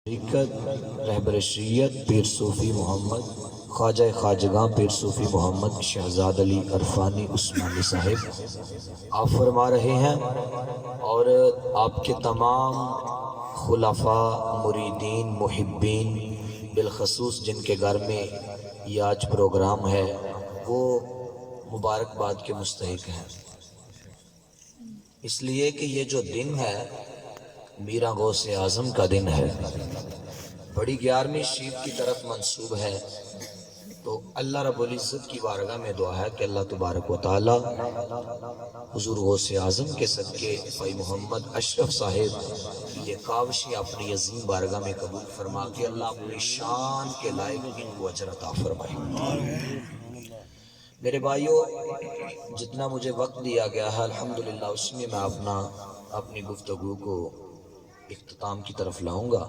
حقیقت رہبر شریعت پیر صوفی محمد خواجہ خواجگاں پیر صوفی محمد شہزاد علی عرفانی عثمانی صاحب آپ فرما رہے ہیں، اور آپ کے تمام خلفاء مریدین محبین بالخصوص جن کے گھر میں یہ آج پروگرام ہے وہ مبارکباد کے مستحق ہیں، اس لیے کہ یہ جو دن ہے میرا غوث اعظم کا دن ہے، بڑی 11ویں شریف کی طرف منسوب ہے۔ تو اللہ رب العزت کی بارگاہ میں دعا ہے کہ اللہ تبارک و تعالی حضور غوث اعظم کے صدقے بھائی محمد اشرف صاحب کی یہ کاوشیں اپنی عظیم بارگاہ میں قبول فرما کے اللہ اپنی شان کے لائق ان کو اجر عطا فرمائے۔ میرے بھائیوں، جتنا مجھے وقت دیا گیا ہے الحمدللہ اس میں میں اپنی گفتگو کو اختتام کی طرف لاؤں گا،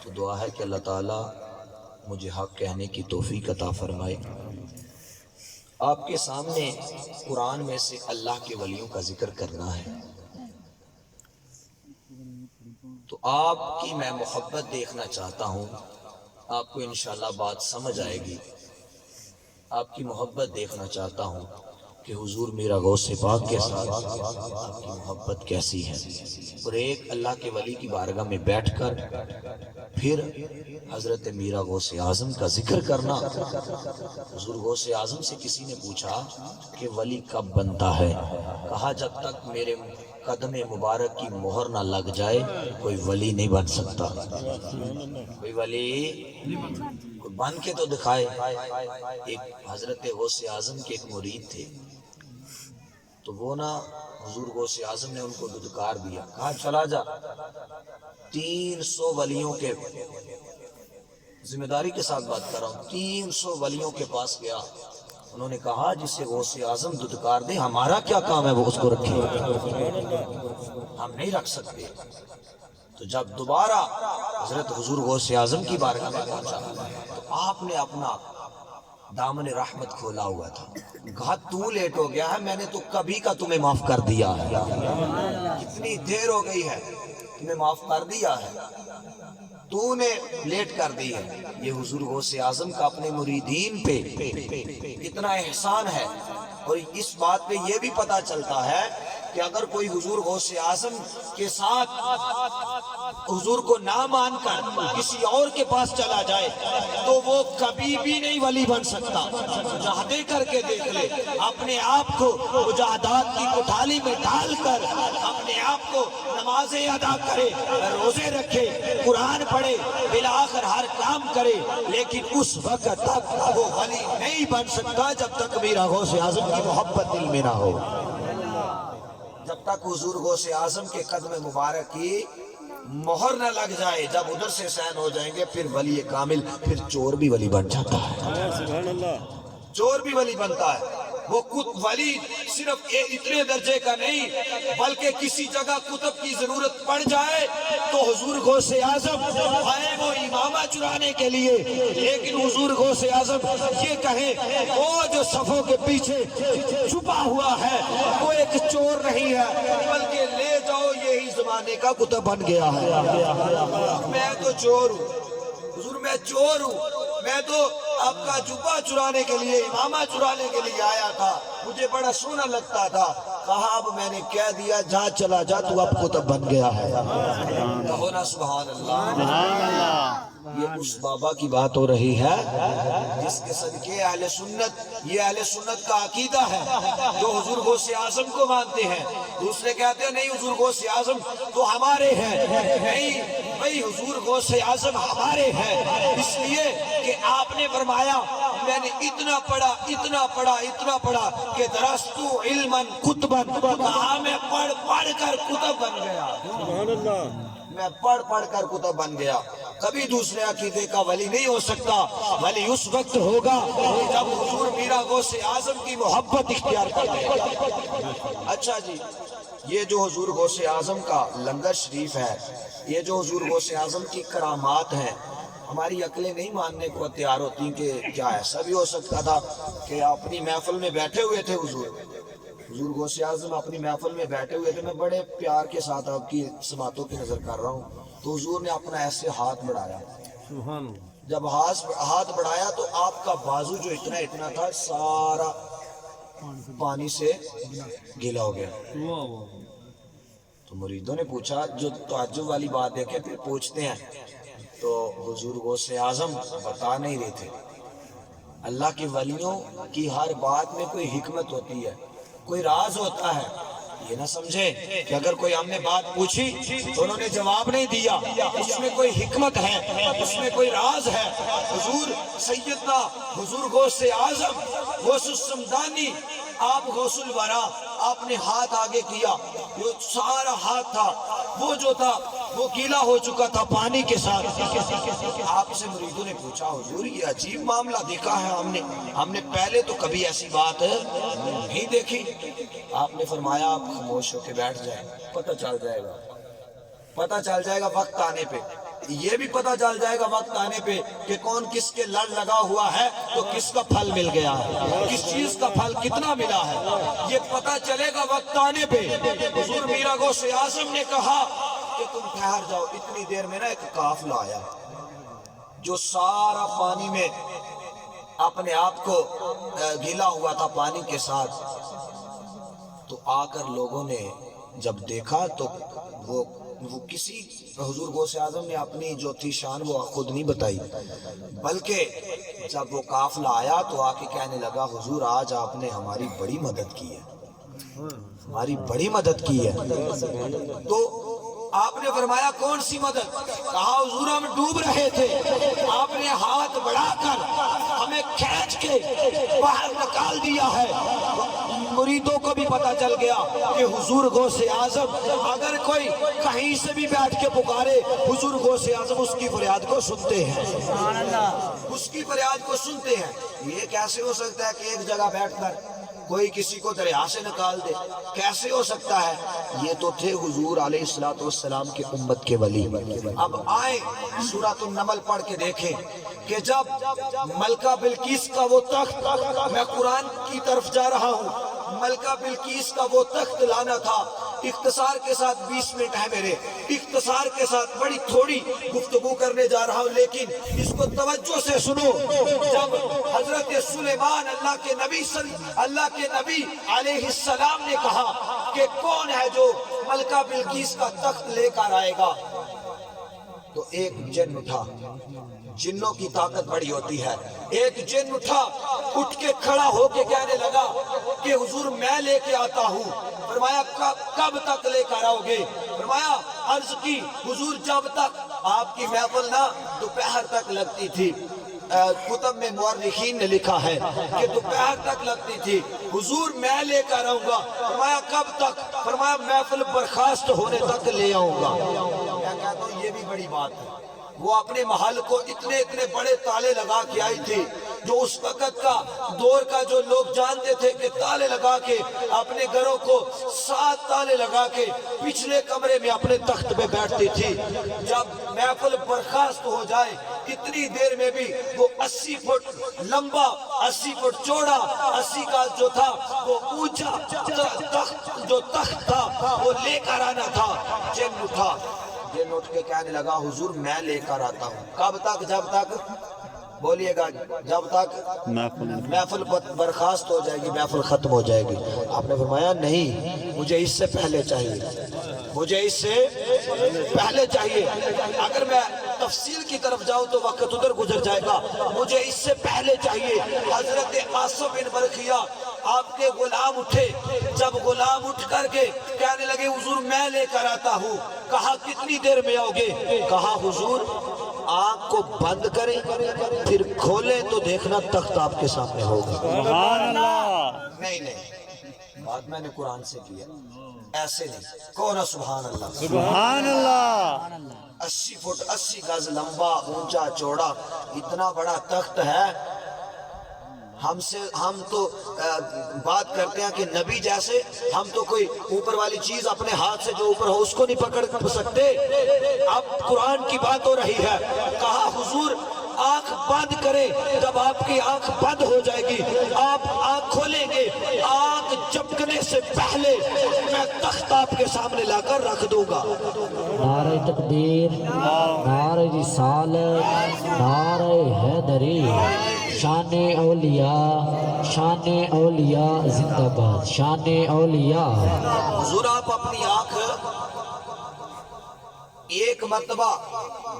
تو دعا ہے کہ اللہ تعالیٰ مجھے حق کہنے کی توفیق عطا فرمائے۔ آپ کے سامنے قرآن میں سے اللہ کے ولیوں کا ذکر کرنا ہے، تو آپ کی میں محبت دیکھنا چاہتا ہوں، آپ کو انشاءاللہ بات سمجھ آئے گی۔ آپ کی محبت دیکھنا چاہتا ہوں کہ حضور میرا غوث پاک کے ساتھ آپ کی محبت کیسی ہے، اور ایک اللہ کے ولی کی بارگاہ میں بیٹھ کر پھر حضرت میرا غوث اعظم کا ذکر کرنا۔ حضور غوث اعظم سے کسی نے پوچھا کہ ولی کب بنتا ہے؟ کہا جب تک میرے قدم مبارک کی مہر نہ لگ جائے کوئی ولی نہیں بن سکتا۔ کوئی ولی کوئی بن کے تو دکھائے۔ ایک حضرت غوث اعظم کے ایک مرید تھے، تو وہ حضور غوث اعظم نے ان کو دھتکار دیا، کہا چلا جا 300 ولیوں کے، ذمہ داری کے ساتھ بات کر رہا ہوں، 300 ولیوں کے پاس گیا۔ انہوں نے کہا جسے غوث اعظم دھتکار دے ہمارا کیا کام ہے وہ اس کو رکھے، ہم نہیں رکھ سکتے۔ تو جب دوبارہ حضرت حضور غوث اعظم کی بارگاہ میں پہنچا تو آپ نے اپنا دامن رحمت کھولا ہوا تھا، کہا تو لیٹ ہو گیا ہے، میں نے تو کبھی کا تمہیں معاف کر دیا ہے، اتنی دیر ہو گئی ہے تمہیں معاف کر دیا ہے، تو نے لیٹ کر دی ہے۔ یہ حضور غوث اعظم کا اپنے مریدین پہ اتنا احسان ہے، اور اس بات پہ یہ بھی پتا چلتا ہے کہ اگر کوئی حضور غوث اعظم کے ساتھ حضور کو نہ مان کر کسی اور کے پاس چلا جائے تو وہ کبھی بھی نہیں ولی بن سکتا۔ مجاہدے کر کے دیکھ لے، اپنے آپ کو مجاہدات کی کٹھالی میں ڈال کر اپنے آپ کو نمازیں ادا کرے، روزے رکھے، قرآن پڑھے، بالآخر ہر کام کرے، لیکن اس وقت تک وہ ولی نہیں بن سکتا جب تک میرا غوث اعظم کی محبت دل میں نہ ہو، جب تک حضور غوث اعظم کے قدم مبارک کی مہر نہ لگ جائے۔ جب ادھر سے سین ہو جائیں گے پھر ولی کامل، پھر چور بھی ولی بن جاتا ہے، چور بھی ولی بنتا ہے۔ وہ ولی صرف اتنے درجے کا نہیں بلکہ کسی جگہ کتب کی ضرورت پڑ جائے تو حضور غوث اعظم آئے وہ امامہ چرانے کے لیے، لیکن حضور غوث اعظم یہ کہیں وہ جو صفوں کے پیچھے چھپا ہوا ہے وہ ایک چور نہیں ہے، بلکہ لے جاؤ یہی زمانے کا کتب بن گیا ہے۔ میں تو چور ہوں حضور، میں چور ہوں، میں تو آپ کا جبہ چرانے کے لیے، امامہ چرانے کے لیے آیا تھا، مجھے بڑا سونا لگتا تھا۔ کہا اب میں نے کہہ دیا جہاں چلا جا تو اب کتب بن گیا ہے۔ کہو نا سبحان اللہ۔ یہ اس بابا کی بات ہو رہی ہے جس کے صدقے اہل سنت، یہ اہل سنت کا عقیدہ ہے جو حضور غوث اعظم کو مانتے ہیں۔ دوسرے کہتے ہیں نہیں حضور غوث اعظم تو ہمارے ہیں، نہیں بھئی حضور غوث اعظم ہمارے ہیں، اس لیے کہ آپ نے فرمایا میں نے اتنا پڑھا اتنا پڑھا اتنا پڑھا کہ درستو علما کتبا، کہا میں پڑھ پڑھ کر کتب بن گیا، میں پڑھ پڑھ کر کتب بن گیا۔ کبھی دوسرے عقیدے کا ولی نہیں ہو سکتا، ولی اس وقت ہوگا جب حضور میرا غوث اعظم کی محبت اختیار کر لے۔ اچھا جی، یہ جو حضور غوث اعظم کا لنگر شریف ہے، یہ جو حضور غوث اعظم کی کرامات ہیں، ہماری عقلیں نہیں ماننے کو تیار ہوتی کہ کیا ایسا بھی ہو سکتا تھا کہ اپنی محفل میں بیٹھے ہوئے تھے حضور غوث اعظم اپنی محفل میں بیٹھے ہوئے تھے۔ میں بڑے پیار کے ساتھ آپ کی سماعتوں کی نظر کر رہا ہوں، تو حضور نے اپنا ایسے ہاتھ بڑھایا، سبحان جب ہاتھ بڑھایا تو آپ کا بازو جو اتنا تھا سارا پانی سے گیلا ہو گیا۔ اللہ۔ تو مریدوں نے پوچھا، جو تعجب والی بات دیکھے پھر پوچھتے ہیں، تو حضور غوث اعظم بتا نہیں رہے تھے۔ اللہ کے ولیوں کی ہر بات میں کوئی حکمت ہوتی ہے، کوئی راز ہوتا ہے۔ یہ نہ سمجھے کہ اگر کوئی ہم نے بات پوچھی تو انہوں نے جواب نہیں دیا، اس میں کوئی حکمت ہے، اس میں کوئی راز ہے۔ حضور سیدنا حضور غوث اعظم غوث السمدانی، آپ غوث الورا، آپ نے ہاتھ آگے کیا، جو سارا ہاتھ تھا وہ جو تھا وہ گیلا ہو چکا تھا پانی کے ساتھ۔ آپ سے مریدوں نے پوچھا، حضور یہ عجیب معاملہ دیکھا ہے ہم نے پہلے تو کبھی ایسی بات نہیں دیکھی۔ آپ نے فرمایا آپ خاموش ہو کے بیٹھ جائیں، پتہ چل جائے گا وقت آنے پہ، یہ بھی پتہ چل جائے گا وقت آنے پہ کہ کون کس کے لڑ لگا ہوا ہے تو کس کا پھل مل گیا ہے، کس چیز کا پھل کتنا ملا ہے، یہ پتہ چلے گا وقت آنے پہ۔ حضور میرا غوث اعظم نے کہا کہ تم ٹھہر جاؤ، اتنی دیر میں نا ایک قافلہ آیا جو سارا پانی میں اپنے آپ کو گیلا ہوا تھا پانی کے ساتھ۔ تو آ کر لوگوں نے جب دیکھا تو وہ کسی حضور غوث اعظم نے اپنی جو تھی شان وہ خود نہیں بتائی، بلکہ جب وہ قافلہ آیا تو آ کے کہنے لگا، حضور آج آپ نے ہماری بڑی مدد کی ہے، ہماری بڑی مدد کی ہے۔ تو آپ نے فرمایا کون سی مدد؟ کہا حضور ہم ڈوب رہے تھے، آپ نے ہاتھ بڑھا کر ہمیں کھینچ کے باہر نکال دیا ہے۔ مریدوں کو بھی پتا چل گیا کہ حضور غوث اعظم اگر کوئی کہیں سے بھی بیٹھ کے پکارے، حضور غوث اعظم اس کی فریاد کو سنتے ہیں، اس کی فریاد کو سنتے ہیں۔ یہ کیسے ہو سکتا ہے کہ ایک جگہ بیٹھ کر کوئی کسی کو دریا سے نکال دے؟ کیسے ہو سکتا ہے؟ یہ تو تھے حضور علیہ السلام کے امت کے ولی۔ اب آئیں سورۃ النمل پڑھ کے دیکھیں کہ جب ملکہ بلقیس کا وہ تخت، میں قرآن کی طرف جا رہا ہوں، ملکہ بلقیس کا وہ تخت لانا تھا۔ اختصار کے ساتھ 20 منٹ ہے میرے، اختصار کے ساتھ بڑی تھوڑی گفتگو کرنے جا رہا ہوں، لیکن اس کو توجہ سے سنو۔ جب حضرت سلیمان اللہ کے نبی علیہ السلام نے کہا کہ کون ہے جو ملکہ بلقیس کا تخت لے کر آئے گا، تو ایک جن اٹھا، جنوں کی طاقت بڑی ہوتی ہے، ایک جن اٹھا، اٹھ کے کھڑا ہو کے کہنے لگا کہ حضور میں لے کے آتا ہوں۔ فرمایا کب تک لے کر آؤ گے؟ فرمایا عرض کی حضور جب تک آپ کی محفل نہ دوپہر تک لگتی تھی۔ کتب میں مورخین نے لکھا ہے کہ دوپہر تک لگتی تھی، حضور میں لے کر آؤں گا۔ فرمایا کب تک؟ فرمایا محفل برخاست ہونے تک لے آؤں گا۔ میں کہتا ہوں یہ بھی بڑی بات ہے، وہ اپنے محل کو اتنے بڑے تالے لگا کے آئی تھی، جو اس وقت کا دور کا جو لوگ جانتے تھے کہ تالے لگا کے اپنے گھروں کو 7 تالے لگا کے پچھلے کمرے میں اپنے تخت پہ بیٹھتی تھی۔ جب محفل برخاست ہو جائے اتنی دیر میں بھی وہ 80 فٹ لمبا، 80 فٹ چوڑا، 80 گز جو تھا وہ اونچا تخت تھا وہ لے کر آنا تھا۔ جن اٹھا، جن اٹھ کے کہنے لگا حضور میں لے کر آتا ہوں۔ کب تک؟ جب تک، بولیے گا، جب تک محفل برخاست ہو جائے گی، محفل ختم ہو جائے گی۔ آپ نے فرمایا نہیں، مجھے اس سے پہلے چاہیے، مجھے اس سے پہلے چاہیے۔ اگر میں تفصیل کی طرف جاؤں تو وقت ادھر گزر جائے گا، مجھے اس سے پہلے چاہیے۔ حضرت عاصم بن برقیہ آپ کے غلام اٹھے، جب غلام اٹھ کر کے کہنے لگے حضور میں لے کر آتا ہوں۔ کہا کتنی دیر میں آؤ گے؟ کہا حضور آنکھ کو بند کریں پھر کھولیں تو دیکھنا تخت آپ کے سامنے ہوگا۔ سبحان اللہ۔ نہیں، بات میں نے قرآن سے کی ہے، ایسے نہیں۔ کون سبحان اللہ؟ سبحان اللہ۔ 80 فٹ 80 گز لمبا، اونچا چوڑا، اتنا بڑا تخت ہے۔ ہم تو بات کرتے ہیں کہ نبی جیسے ہم تو کوئی اوپر والی چیز اپنے ہاتھ سے جو اوپر ہو اس کو نہیں پکڑ سکتے۔ اب قرآن کی بات ہو رہی ہے۔ کہا حضور آنکھ بند کریں، جب آپ کی آنکھ بند ہو جائے گی آپ آنکھ کھولیں گے، آنکھ جھپکنے سے پہلے میں تخت آپ آپ کے سامنے لا کر رکھ دوں گا۔ نعرہ تکبیر، نعرہ رسالت، نعرہ حیدری، شان اولیاء، شان اولیاء زندہ باد، شان اولیاء۔ حضور آپ اپنی آنکھ ایک مرتبہ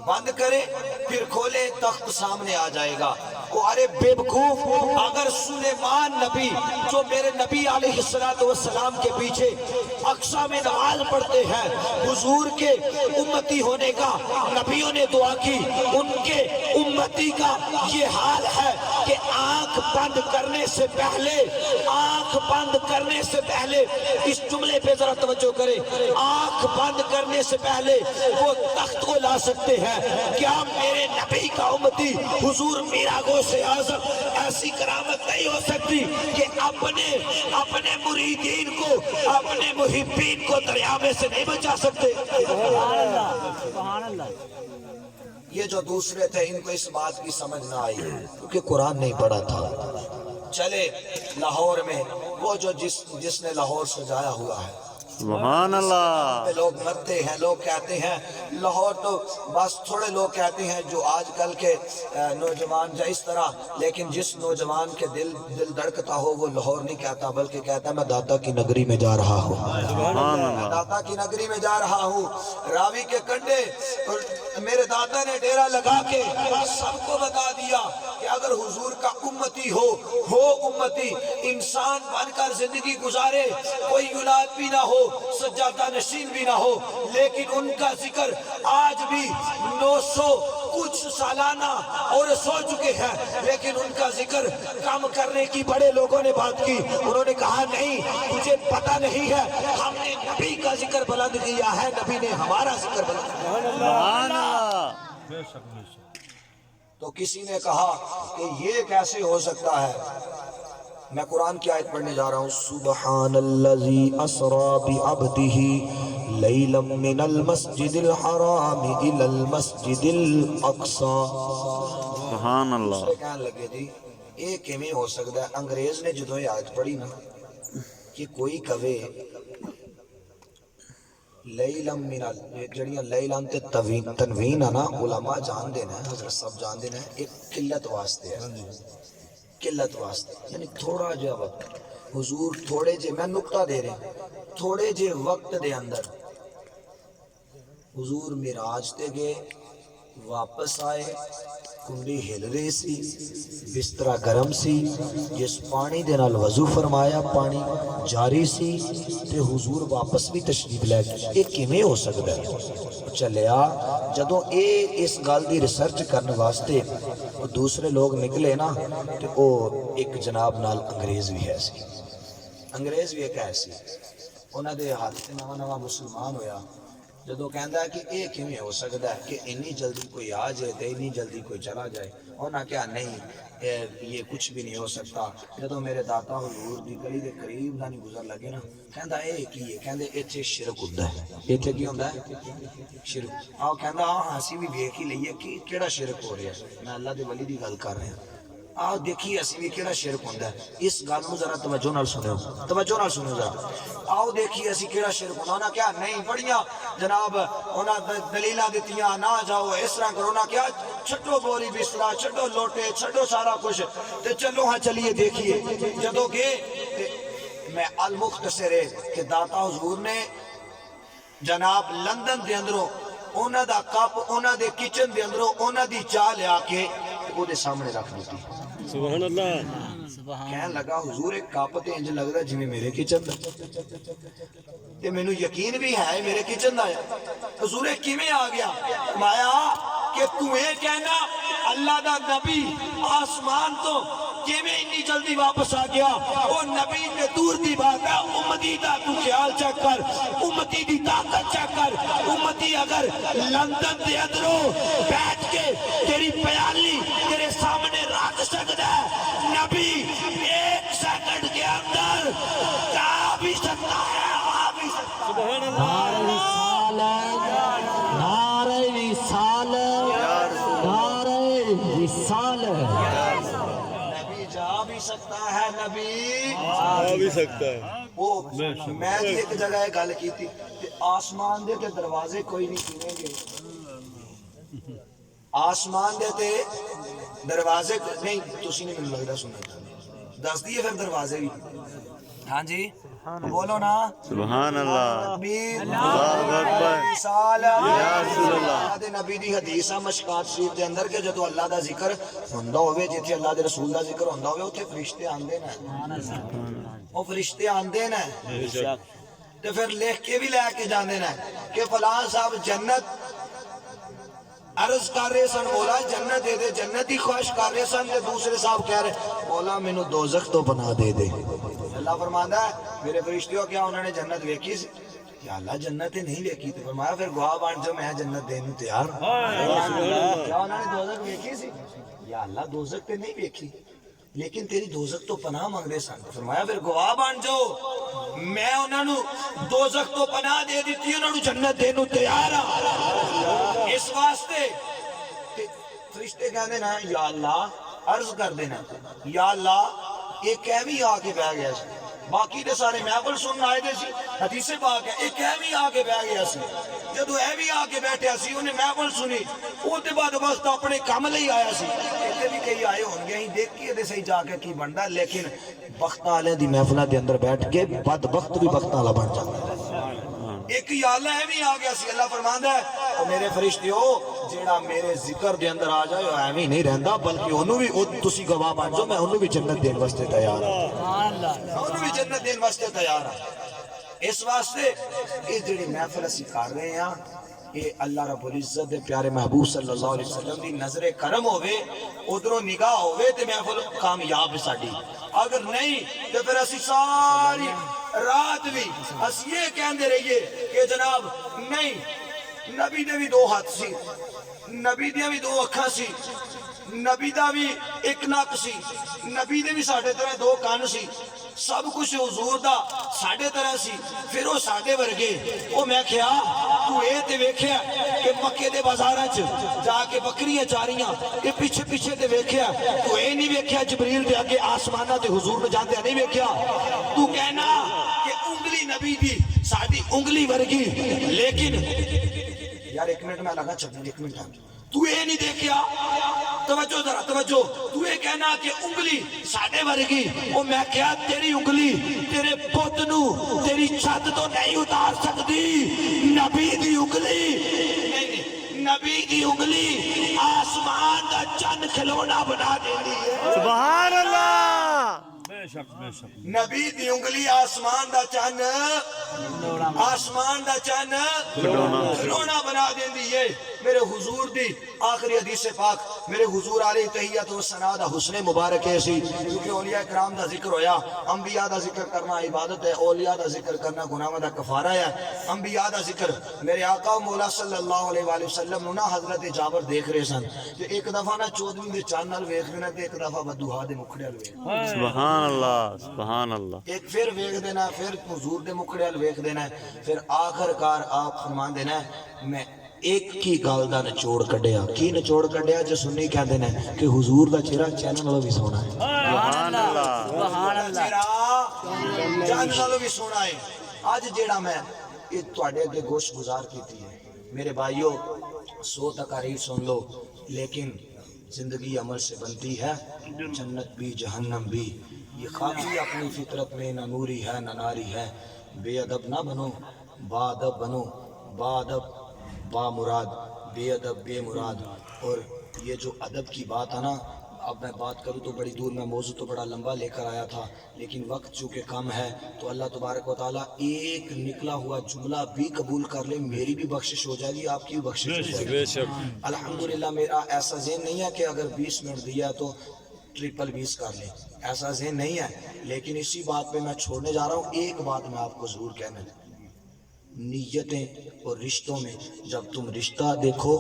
بند کرے پھر کھولے، تخت سامنے آ جائے گا۔ وہ ارے بے وقوف، اگر سلیمان نبی جو میرے نبی علیہ السلام کے پیچھے اقصی میں نماز پڑھتے ہیں، حضور کے امتی ہونے کا نبیوں نے دعا کی، ان کے امتی کا یہ حال ہے کہ آنکھ بند کرنے سے پہلے، آنکھ بند کرنے سے پہلے، اس جملے پہ ذرا توجہ کریں، آنکھ بند کرنے سے پہلے وہ تخت کو لا سکتے ہیں۔ کیا میرے نبی کا امتی حضور میرا غوث اعظم ایسی کرامت نہیں ہو سکتی کہ اپنے مریدین کو، اپنے محبین کو دریا میں سے نہیں بچا سکتے؟ یہ جو دوسرے تھے ان کو اس بات کی سمجھ نہ آئی کیونکہ قرآن نہیں پڑھا تھا۔ چلے لاہور میں وہ جو جس نے لاہور سجایا ہوا ہے، سبحان اللہ۔ لوگ مرتے ہیں، لوگ کہتے ہیں لاہور تو بس تھوڑے لوگ کہتے ہیں جو آج کل کے نوجوان جو اس طرح، لیکن جس نوجوان کے دل دھڑکتا ہو وہ لاہور نہیں کہتا بلکہ کہتا ہے میں داتا کی نگری میں جا رہا ہوں، میں داتا کی نگری میں جا رہا ہوں۔ راوی کے کنڈے میرے داتا نے ڈیرا لگا کے سب کو بتا دیا کہ اگر حضور کا امتی ہو امتی، انسان بن کر زندگی گزارے، کوئی اولاد بھی نہ ہو، سجادہ نشین بھی نہ ہو، لیکن ان کا ذکر آج بھی 900 کچھ سالانہ اور سو چکے ہیں، لیکن ان کا ذکر کم کرنے کی بڑے لوگوں نے بات کی۔ انہوں نے کہا نہیں، تجھے پتہ نہیں ہے، ہم نے نبی کا ذکر بلند کیا ہے، نبی نے ہمارا ذکر بلند کیا۔ سبحان اللہ۔ تو کسی نے کہا کہ یہ کیسے ہو سکتا ہے؟ میں قرآن کی آیت پڑھنے جا رہا ہوں۔ سبحان الذی اسری بعبدہ لیلا من المسجد الحرام الی المسجد الاقصی۔ سبحان اللہ۔ دوسرے کہنے لگے جی یہ کیویں ہو سکتا ہے؟ انگریز نے جدوں یہ آیت پڑھی نا کہ کوئی کہے لیلا من جڑیاں لیلا تے تنوین ہے نا، علماء جان دینا ہے، حضرت صاحب جان دینا ہے، ایک قلت واسطے ہے، قلت واسطے، یعنی تھوڑا جا وقت حضور تھوڑے جے، میں نقطہ دے رہے ہیں، تھوڑے جے وقت دے اندر حضور معراج تے گئے، واپس آئے، کنڈی ہل رہی سی، بسترا گرم سی، جس پانی دے نال وضو فرمایا پانی جاری سی، تے حضور واپس بھی تشریف لے گئے۔ یہ کیویں ہو سکتا ہے؟ چلیا جدوں اس گل دی ریسرچ کرنے واسطے وہ دوسرے لوگ نکلے نا، تے او ایک جناب نال انگریز بھی ہے سی، انگریز بھی ایک ہے سی، انہاں دے ہاتھ تے نواں مسلمان ہویا۔ جدو کہندا ہے کہ یہ کیویں ہو سکتا ہے کہ اتنی جلدی کوئی آ جائے تے اتنی جلدی کوئی چلا جائے؟ انہاں کہا نہیں یہ کچھ بھی نہیں ہو سکتا۔ جدو میرے داتا حضور دی گلی دے قریب نہ نہیں گزر لگے نا، کہندا اے کی ہے؟ کہندے ایتھے شرک ہوندا ہے۔ ایتھے کی ہوندا ہے؟ شرک۔ آ کہندا ہاں اسی بھی ویکھ ہی لئیے کہ کیڑا شرک ہو رہا ہے، میں اللہ دے ولی دی گل کر رہا ہوں، آؤ دیکھیے اسی بھی کیڑا شرک ہوندا ہے۔ اس گل نوں ذرا توجہ نال سنو، توجہ نال سنو ذرا، آؤ دیکھیے اسی کیڑا شرک ہوندا۔ انہاں کیا نہیں بڑیاں جناب انہاں دلیلاں دتیاں، نہ جاؤ اس طرح کرو، نہ کیا چھڈو بوری بسترا، چھڈو لوٹے، چھڈو سارا کچھ تے چلو ہاں چلیے دیکھیے۔ جدوں گئے میں المختصر ہے کہ داتا حضور نے جناب لندن دے اندروں انہاں دا کپ، انہاں دے کچن دے اندروں انہاں دی چاہ لیا کے او دے سامنے رکھ دیتی۔ سبحان اللہ۔ کہنے لگا حضور ایک کپ تے انج لگدا جویں میرے کچن دا، تے مینوں یقین بھی ہے میرے کچن دا ہے۔ حضور کیویں آ گیا؟ فرمایا کہ تو اے کہنا اللہ دا نبی آسمان تو کیویں اتنی جلدی واپس آ گیا؟ وہ نبی تے دور دی بات ہے، امتی دا تو خیال چیک کر، امتی دی طاقت چیک کر۔ امتی اگر لندن دے اندروں بیٹھ کے تیری پیالی تیرے سامنے رکھ سکتا ہے، نبی ایک سیکنڈ کے اندر جا بھی سکتا ہے، آ بھی سکتا ہے۔ نعرہ رسالت، نعرہ رسالت، نعرہ رسالت۔ نبی جا بھی سکتا ہے، نبی آ بھی سکتا ہے۔ وہ میں جی ایک جگہ یہ گل کی تھی کہ آسمان دے تے دروازے کوئی نہیں کھلیں گے، آسمان دے تے دروازے نہیں، تسی نہیں مجھے لگ رہا سننا دس دیے پھر دروازے بھی، ہاں جی بولو نا، سبحان اللہ، تکبیر، اللہ اکبر، رسالت، یا رسول اللہ۔ اللہ دے نبی دی حدیث ہے مشکات شریف دے اندر کہ جدو اللہ دا ذکر ہوندا ہوے، جتھے اللہ دے رسول دا ذکر ہوندا ہوے اوتھے فرشتے آندے نے، او فرشتے آندے نے تے پھر لکھ کے بھی لے کے جاندے نے کہ فلاں صاحب جنت عرض کر رہے سن، مولا جنت دے دے، جنت ہی خواہش کر رہے سن، تے دوسرے صاحب کہہ رہے مولا مینوں دوزخ تو بنا دے دے۔ اللہ فرماندا ہے میرے فرشتیوں کیا انہوں نے جنت ویکھی سی؟ یا اللہ جنت نہیں ویکھی، تو فرمایا پھر گواہ بن جو میں جنت دین نوں تیار ہوں۔ کیا انہوں نے دوزخ ویکھی سی؟ یا اللہ دوزخ تے نہیں ویکھی لیکن تیری دوزخ تو پناہ مانگ رہے سن، فرمایا پھر گواہ بن جو میں انہوں نے دوزخ تو پناہ دے دیتی، انہوں نے جنت دین نوں تیار ہوں۔ اس واسطے فرشتے کہندے نا یا اللہ عرض کر دینا یا اللہ ایک ایویں آ کے بہ گیا سی، باقی دے سارے محفل سنن آئے دے سی، حدیث پاک ہے ایک ایویں آ کے بہ گیا سی، جدو ایویں آ کے بیٹھیا سی انہیں محفل سنی، وہ تے بعد وقت اپنے کام لئی آیا سی، ایتھے بھی کئی آئے ہون گے ہی دیکھ کے دے صحیح جا کے کی بندا ہے، لیکن وقت والے دی محفلاں دے اندر بیٹھ کے بد وقت بھی وقت والا بن جاتا ہے۔ ایک یا اللہ ایویں آ گیا سی، اللہ فرماندا ہے او میرے فرشتیو جیڑا میرے ذکر دے اندر آ جائے او ایویں نہیں رہندا بلکہ اونوں بھی تسی گواہ بن جاؤ میں اونوں بھی جنت دین واسطے تیار ہوں، سبحان اللہ، اونوں بھی جنت دین واسطے تیار ہوں۔ اس واسطے یہ جڑی محفل اسی کر رہے ہیں یہ اللہ رب العزت دے پیارے محبوب صلی اللہ علیہ وسلم دی نظر کرم ہوئے، ادھروں نگاہ ہوئے تے محفل کامیاب ہے ساڈی، اگر نہیں تو پھر اسی ساری رات بھی اس یہ کہندے رہیے کہ جناب نہیں نبی دے بھی دو ہاتھ سی، نبی دے بھی دو اکھاں سی، نبی دا بھی ایک نک سی، نبی دے بھی ساڈے طرح دو کان سی، سب کچھ حضور دا ساڈے طرح سی، پھر وہ ساڈے ورگے وہ میں کہیا تو اے تے ویکھیا کہ مکے دے بازاراں چ جا کے بکریاں چاریاں کہ پیچھے پیچھے تے ویکھیا، تو اے نہیں ویکھیا جبریل دے اگے آسماناں تے حضور نو جاندے نہیں ویکھیا، تو کہنا کہ انگلی نبی دی ساڈی انگلی ورگی، لیکن یار ایک منٹ میں لگا چلیں ایک منٹ تو اے نہیں دیکھیا، توجہ ذرا توجہ، تو اے کہنا کہ انگلی ساڈے ورگی، او میں کہیا تیری انگلی تیرے پت نو تیری چھت تو نہیں اتار سکتی، نبی دی انگلی نبی دی انگلی آسمان دا چند کھلونا بنا دیندی ہے، سبحان اللہ، نبی دی انگلی آسمان دا چند آسمان دا چند کھلونا بنا دیندی ہے۔ میرے حضور دی آخری حدیث پاک میرے حضور علیہ تحیت و ثنا دا حسن مبارک ہے سی، کیونکہ اولیاء کرام دا ذکر ہویا، انبیاء دا ذکر کرنا عبادت ہے، اولیاء دا ذکر کرنا گناہوں دا کفارہ ہے، انبیاء دا ذکر میرے آقا و مولا صلی اللہ علیہ وآلہ وسلم نا حضرت جابر دیکھ رہے سن کہ ایک دفعہ نا 14ویں دے چاند نال ویکھ دینا تے ایک دفعہ بدوہا دے مکھڑے نال ویکھ، سبحان اللہ، سبحان اللہ، ایک پھر ویکھ دینا، پھر حضور دے مکھڑے نال ویکھ دینا، پھر آخر کار آپ فرمان دینا میں ایک کی گل دا نچوڑ کڈیا، کی نچوڑ کڈیا جو سنی کہندے نے کہ حضور دا چہرہ چین نالوں بھی سونا ہے، سبحان اللہ، سبحان اللہ، چین نالوں بھی سونا ہے۔ آج جیڑا میں یہ تواڈے اگے گوش گزار کیتی ہے میرے بھائیو، 100 تقاریر سن لو، لیکن زندگی عمل سے بنتی ہے، جنت بھی جہنم بھی، یہ خاکی اپنی فطرت میں نہ نوری ہے نہ ناری ہے، بے ادب نہ بنو با ادب بنو، با ادب با مراد، بے ادب بے مراد۔ اور یہ جو ادب کی بات ہے نا، اب میں بات کروں تو بڑی دور، میں موضوع تو بڑا لمبا لے کر آیا تھا لیکن وقت چونکہ کم ہے تو اللہ تبارک و تعالیٰ ایک نکلا ہوا جملہ بھی قبول کر لے، میری بھی بخشش ہو جائے گی، آپ کی بھی بخشش ہو جائے گی الحمدللہ۔ میرا ایسا ذہن نہیں ہے کہ اگر 20 منٹ دیا تو 20 کر لیں، ایسا ذہن نہیں ہے، لیکن اسی بات پہ میں چھوڑنے جا رہا ہوں۔ ایک بات میں آپ کو ضرور کہنا ہے، نیتیں اور رشتوں میں جب تم رشتہ دیکھو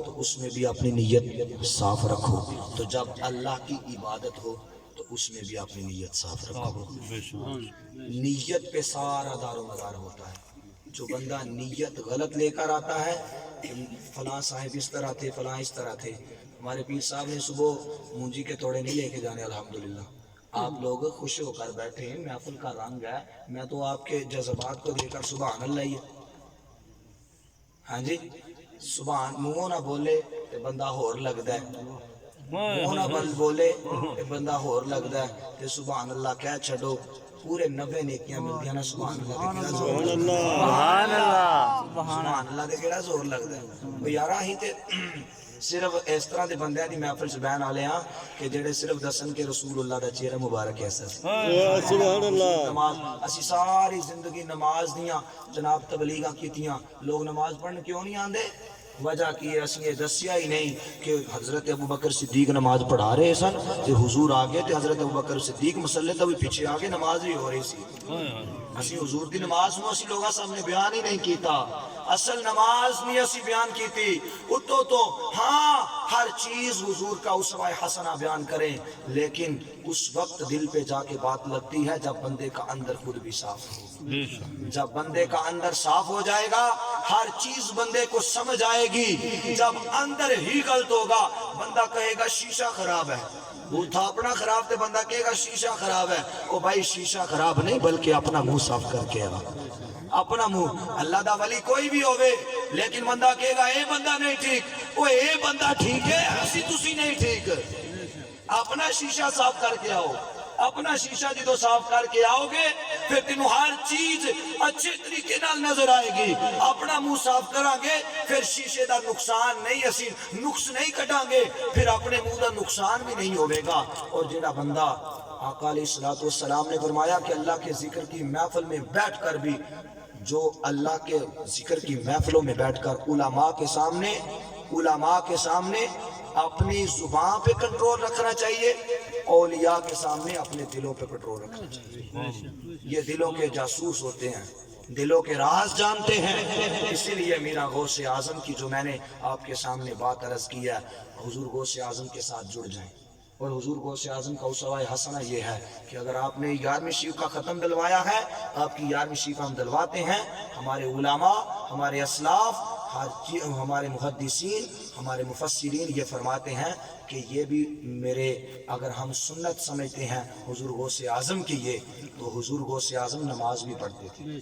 تو اس میں بھی اپنی نیت صاف رکھو، تو جب اللہ کی عبادت ہو تو اس میں بھی اپنی نیت صاف رکھو۔ نیت پہ سارا دار و مدار ہوتا ہے۔ جو بندہ نیت غلط لے کر آتا ہے، فلاں صاحب اس طرح تھے، فلاں اس طرح تھے، ہمارے پیر صاحب نے صبح مونجی کے توڑے نہیں لے کے جانے الحمدللہ، آپ لوگ خوش ہو کر بیٹھے ہیں، محفل کا رنگ ہے، میں تو آپ کے جذبات کو دے کر سبحان اللہ ہی ہے۔ ہاں جی، سبحان منہ نہ بولے تے بندہ ہور لگدا ہے، منہ نہ بولے تے بندہ ہور لگدا ہے، تے سبحان اللہ کہہ چھڈو پورے 90 نیکیاں ملدیاں نا سبحان اللہ دے کیڑا زور لگدا ہے، سبحان اللہ سبحان اللہ دے کیڑا زور لگدا ہے۔ او یارا ہی تے صرف اس طرح دے بندیاں دی محفل چ بیان والے ہاں کہ جڑے صرف دسن کہ رسول اللہ دا چہرہ مبارک ایسا سی۔ سبحان اللہ نماز اسی ساری زندگی نماز دیاں جناب تبلیغاں کیتیاں، لوگ نماز پڑھن کیوں نہیں آندے؟ وجہ کی ہے اسی یہ دسیا ہی نہیں کہ حضرت ابوبکر صدیق نماز پڑھا رہے سن تے حضور آگے تے حضرت ابوبکر صدیق مسلے تو بھی پیچھے آگے نماز بھی ہو رہی سی۔ اسی حضور دی نماز نو اسی لوگاں سامنے بیان ہی نہیں کیتا، اصل نماز نہیں اسی بیان کیتی، اتو تو ہاں ہر چیز حضور کا اسوہ حسنہ بیان کریں، لیکن اس وقت دل پہ جا کے بات لگتی ہے جب بندے کا اندر خود بھی صاف ہو۔ جب بندے کا اندر صاف ہو جائے گا ہر چیز بندے کو سمجھ آئے گی، جب اندر ہی غلط ہوگا بندہ کہے گا شیشہ خراب ہے، وہ تھا اپنا خراب تے بندہ کہے گا شیشہ خراب ہے، او بھائی شیشہ خراب نہیں بلکہ اپنا منہ صاف کر کے آ، اپنا منہ۔ اللہ دا ولی کوئی بھی ہوئے لیکن بندہ کہے گا اے بندہ نہیں ٹھیک، وہ اے بندہ ٹھیک ہے اسی تسی نہیں ٹھیک۔ اپنا شیشہ صاف کر کے آؤ، اپنا شیشہ جدو صاف کر کے آؤ گے پھر تینوں ہر چیز اچھے طریقے نال نظر آئے گی۔ اپنا منہ صاف کران گے پھر شیشے دا نقصان نہیں، اسی نقص نہیں کٹان گے پھر اپنے منہ دا نقصان بھی نہیں ہوئے گا۔ اور جڑا بندہ آقا علیہ السلام نے فرمایا کہ اللہ کے ذکر کی محفل میں بیٹھ کر بھی، جو اللہ کے ذکر کی محفلوں میں بیٹھ کر علماء کے سامنے اپنی زبان پہ کنٹرول رکھنا چاہیے، اولیاء کے سامنے اپنے دلوں پہ کنٹرول رکھنا چاہیے۔ یہ دلوں کے جاسوس ہوتے ہیں، دلوں کے راز جانتے ہیں، اسی لیے میرا غوث اعظم کی جو میں نے آپ کے سامنے بات عرض کی ہے، حضور غوث اعظم کے ساتھ جڑ جائیں۔ اور حضور غوث اعظم کا اسوہ حسنہ یہ ہے کہ اگر آپ نے 11ویں شیف کا ختم دلوایا ہے، آپ کی 11ویں شیف ہم دلواتے ہیں۔ ہمارے علماء، ہمارے اسلاف، ہمارے محدثین، ہمارے مفسرین یہ فرماتے ہیں کہ یہ بھی میرے، اگر ہم سنت سمجھتے ہیں حضور غوث اعظم کی یہ، تو حضور غوث اعظم نماز بھی پڑھتے تھے،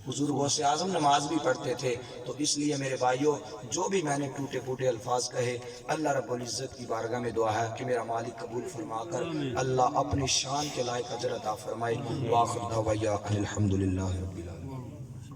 حضور غوث اعظم نماز بھی پڑھتے تھے۔ تو اس لیے میرے بھائیوں جو بھی میں نے ٹوٹے پھوٹے الفاظ کہے، اللہ رب العزت کی بارگاہ میں دعا ہے کہ میرا مالک قبول فرما کر اللہ اپنی شان کے لائق اجر عطا فرمائے۔ وآخر دعوانا الحمدللہ رب العالمین۔